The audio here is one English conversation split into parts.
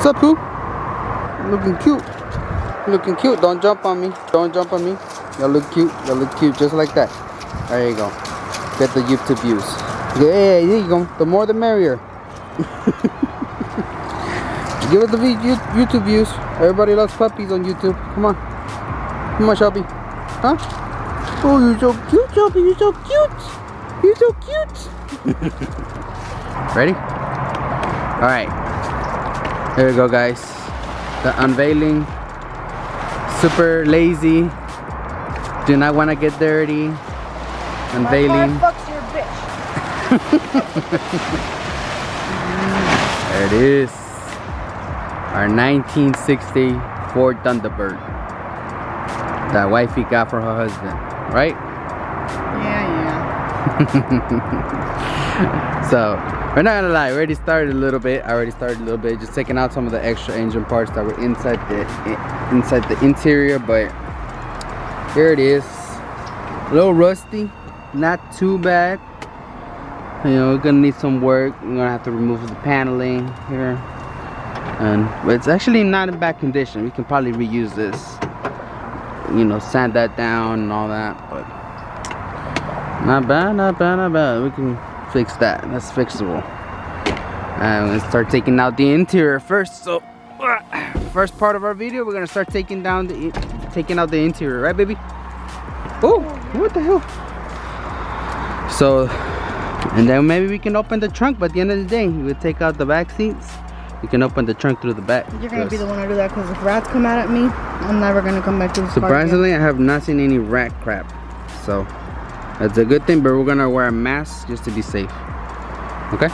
What's up, Pooh? Looking cute. Looking cute. Don't jump on me. Don't jump on me. Y'all look cute. Y'all look cute just like that. There you go. Get the YouTube views. Yeah, there you go. The more the merrier. Give it the YouTube views. Everybody loves puppies on YouTube. Come on. Come on, Shelby. Huh? Oh, you're so cute, Shelby. You're so cute. You're so cute. Ready? Alright. Here we go, guys. The unveiling. Super lazy. Do not want to get dirty. Unveiling. Fucks your bitch. There it is. Our 1960 Ford Thunderbird that wifey got for her husband, right? Yeah. So we're not gonna lie, we already started a little bit. Just taking out some of the extra engine parts that were inside the interior, but here it is. A little rusty, not too bad. You know, we're gonna need some work. We're gonna have to remove the paneling here. But it's actually not in bad condition. We can probably reuse this. You know, sand that down and all that. But not bad. We can fix that. That's fixable. And we're gonna start taking out the interior first. So, first part of our video, we're gonna start taking out the interior, right, baby? Oh, what the hell? So, and then maybe we can open the trunk. But at the end of the day, we'll take out the back seats. You can open the trunk through the back. You're gonna be the one to do that, because if rats come out at me, I'm never gonna come back to this car again. Surprisingly, I have not seen any rat crap, so that's a good thing. But we're gonna wear a mask just to be safe. Okay?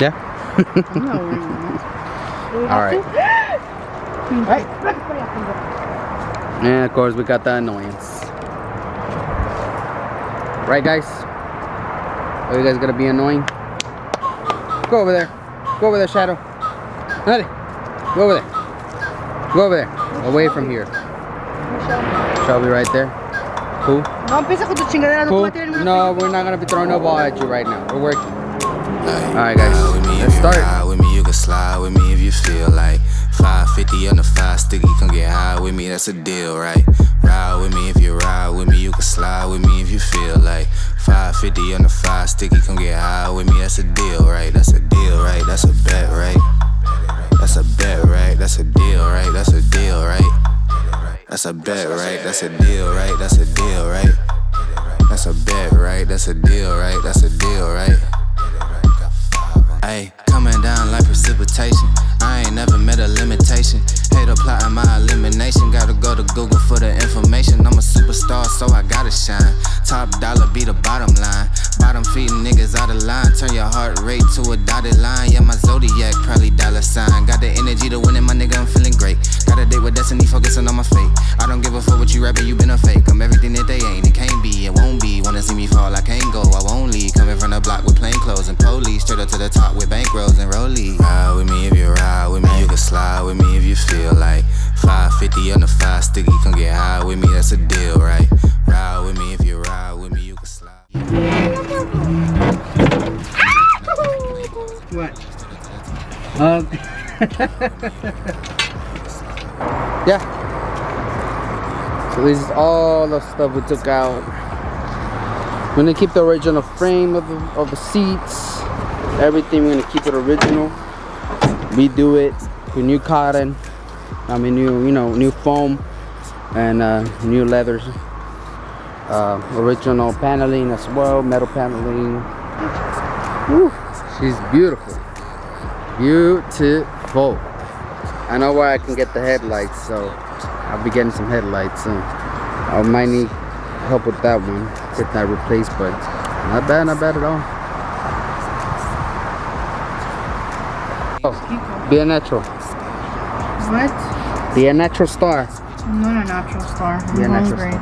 Yeah. I'm not wearing a mask. All right. Right. And of course, we got the annoyance. Right, guys? Are you guys gonna be annoying? Go over there. Go over there, Shadow. Ready? Go over there. Go over there. Away from here. Shelby right there. Cool. Cool. No, we're not gonna be throwing no ball at you right now. We're working. Alright, guys. Let's start. Ride with me, you can slide with me if you feel like 550 on the 5 sticky. Come get high with me, that's a deal, right? Ride with me if you ride with me, you can slide with me if you feel like 550 on the 5 sticky. Come get high with me, that's a deal, right? That's a deal, right? That's a bet, right? That's a bet, right? That's a deal, right? That's a deal, right? That's a bet, right? That's a deal, right? That's a deal, right? That's a bet, right? That's a deal, right? That's a deal, right? Ayy, coming down like precipitation. I ain't never met a limitation. Hater plotting my elimination. Gotta go to Google for the information. I'm a superstar, so I gotta shine. Top dollar be the bottom line. Bottom feeding niggas out of line. Turn your heart rate to a dotted line. Yeah, my zodiac probably $sign. Got the energy to win it, my nigga, I'm feeling great. Got a date with destiny, focusing on my fate. I don't give a fuck what you rapping, you been a fake. I'm everything that they ain't, it can't be, it won't be. Wanna see me fall, I can't go, I won't leave. Coming from the block with plain clothes and police. Straight up to the top with bankrolls and rollies. Ride with me if you ride with me, you can slide with me if you feel like 550 on the 5 sticky. Come get high with me, that's a deal, right? Ride with me if you ride with me, you can slide. What? Yeah. So this is all the stuff we took out. We're gonna keep the original frame of the seats. Everything, we're gonna keep it original. Redo it with new cotton. I mean new foam and new leathers. Original paneling as well, metal paneling. Woo, she's beautiful. Beautiful. I know where I can get the headlights, so I'll be getting some headlights soon. I might need help with that one, get that replaced, but not bad at all. Oh, be a natural. What? Be a natural star. I'm not a natural star. Be a natural star.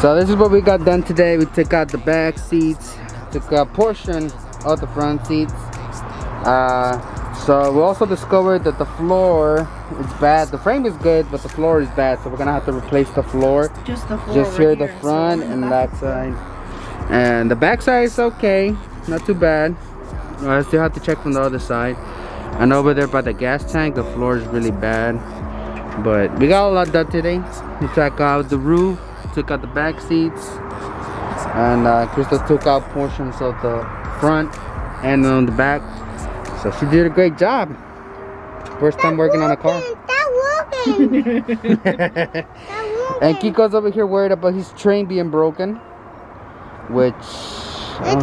So this is what we got done today. We took out the back seats, took a portion of the front seats. So we also discovered that the floor is bad. The frame is good, but the floor is bad. So we're gonna have to replace the floor. Just the floor. Just here, the front and that side. And the back side is okay, not too bad. I still have to check from the other side. And over there by the gas tank, the floor is really bad. But we got a lot done today. We took out the roof, took out the back seats, and Crystal took out portions of the front and on the back. So she did a great job. First time working on a car. And Kiko's over here worried about his train being broken, which what?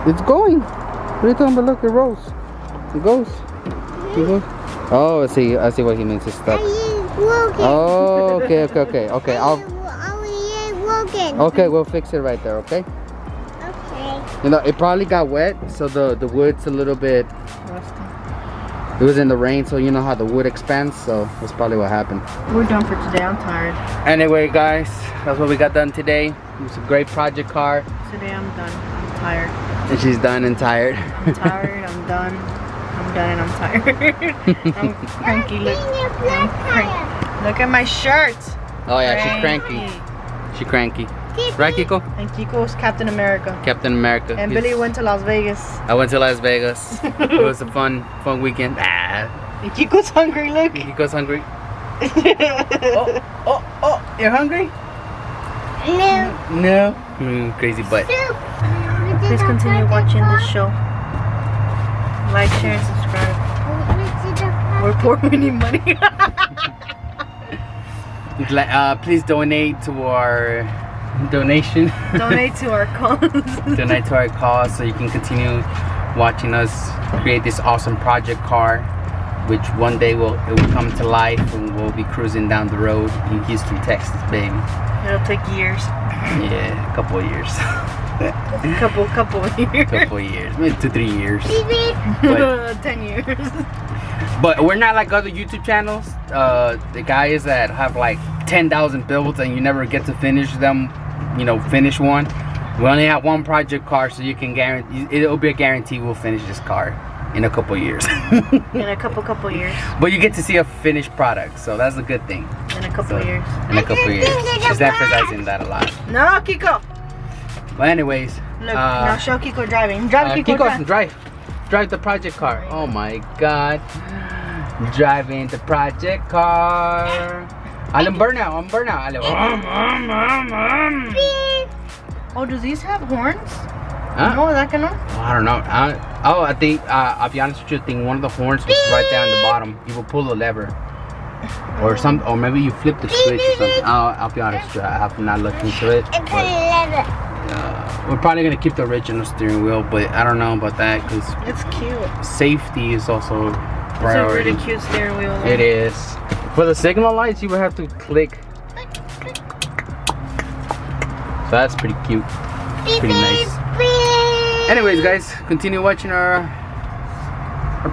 It's going. What are you talking about? Look, it rolls. It goes. It goes. Oh, I see what he means. It's stuck. Oh, okay. Okay, we'll fix it right there, okay? You know, it probably got wet, so the wood's a little bit rusty. It was in the rain, so you know how the wood expands, so that's probably what happened. We're done for today. I'm tired. Anyway, guys, that's what we got done today. It was a great project car. Today I'm done. I'm tired. And she's done and tired. I'm tired. I'm done. I'm done and I'm tired. I'm cranky. Look. I'm cranky. Look at my shirt. Oh yeah, she's cranky. She's cranky. Right, Kiko? And Kiko's Captain America. Captain America. And Billy went to Las Vegas. I went to Las Vegas. It was a fun weekend. And Kiko's hungry, look. Kiko's hungry. Oh, you're hungry? No. Crazy butt. Please continue watching this show. Like, share, and subscribe. We're poor, we need money. Please donate to our donation. Donate to our cause. Donate to our cause so you can continue watching us create this awesome project car, which one day it will come to life and we'll be cruising down the road in Houston, Texas, baby. It'll take years. Yeah, a couple of years. couple of years. Couple of years, maybe 2-3 years. But, 10 years. But we're not like other YouTube channels. The guys that have like 10,000 builds and you never get to finish them, you know, finish one. We only have one project car, so you can guarantee, it'll be a guarantee we'll finish this car in a couple of years. In a couple years. But you get to see a finished product, so that's a good thing. In a couple of years. In a couple of years. She's emphasizing that a lot. No, Kiko. But anyways. Look, now show Kiko driving. Kiko, drive the project car. Oh my God. Driving the project car. I'm burnout. Oh, do these have horns? Huh? No, that can. I don't know. I think I'll be honest with you. I think one of the horns was right there on the bottom. You will pull the lever, or maybe you flip the switch or something. I'll be honest with you. I have not looked into it. We're probably gonna keep the original steering wheel, but I don't know about that because it's cute. Safety is also priority. It's a really cute steering wheel. It is. For the signal lights, you would have to click. So that's pretty cute. Pretty nice. Anyways, guys, continue watching our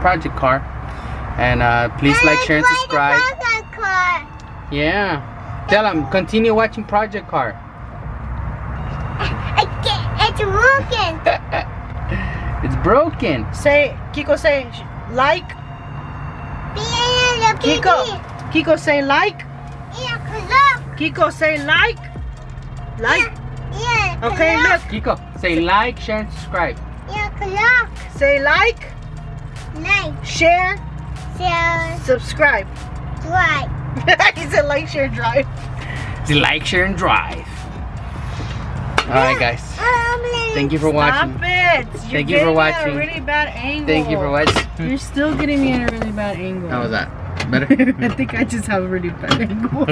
project car, and please like, share, and subscribe. Yeah. Tell them, continue watching project car. It's broken. It's broken. Say, Kiko, say like. Kiko, say like. Kiko, say like. Like. Okay, look. Kiko, say like, share, and subscribe. Say like. Share. Subscribe. He said like, share, drive. Say like, share, and drive. Alright, guys. Thank you for watching. Stop it. Thank you for watching. A really bad angle. Thank you for watching. You're still getting me at a really bad angle. How was that? Better? I think I just have a really bad angle.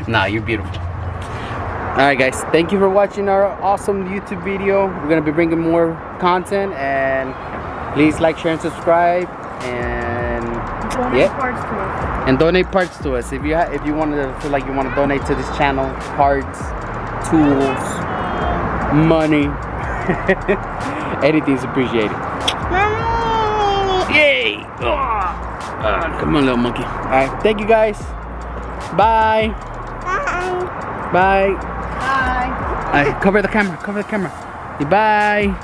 Nah, you're beautiful. Alright, guys. Thank you for watching our awesome YouTube video. We're going to be bringing more content, and please like, share, and subscribe, and donate parts to us. And donate parts to us. If you want to feel like you want to donate to this channel, parts, tools, money, anything's appreciated. Yay! Come on, little monkey. Alright, thank you, guys. Bye. Bye. Bye. Cover the camera. Say bye.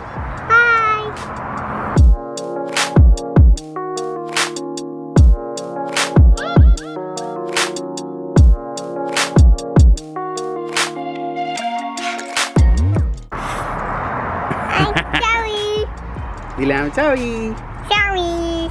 Dile I'm sorry. Sorry.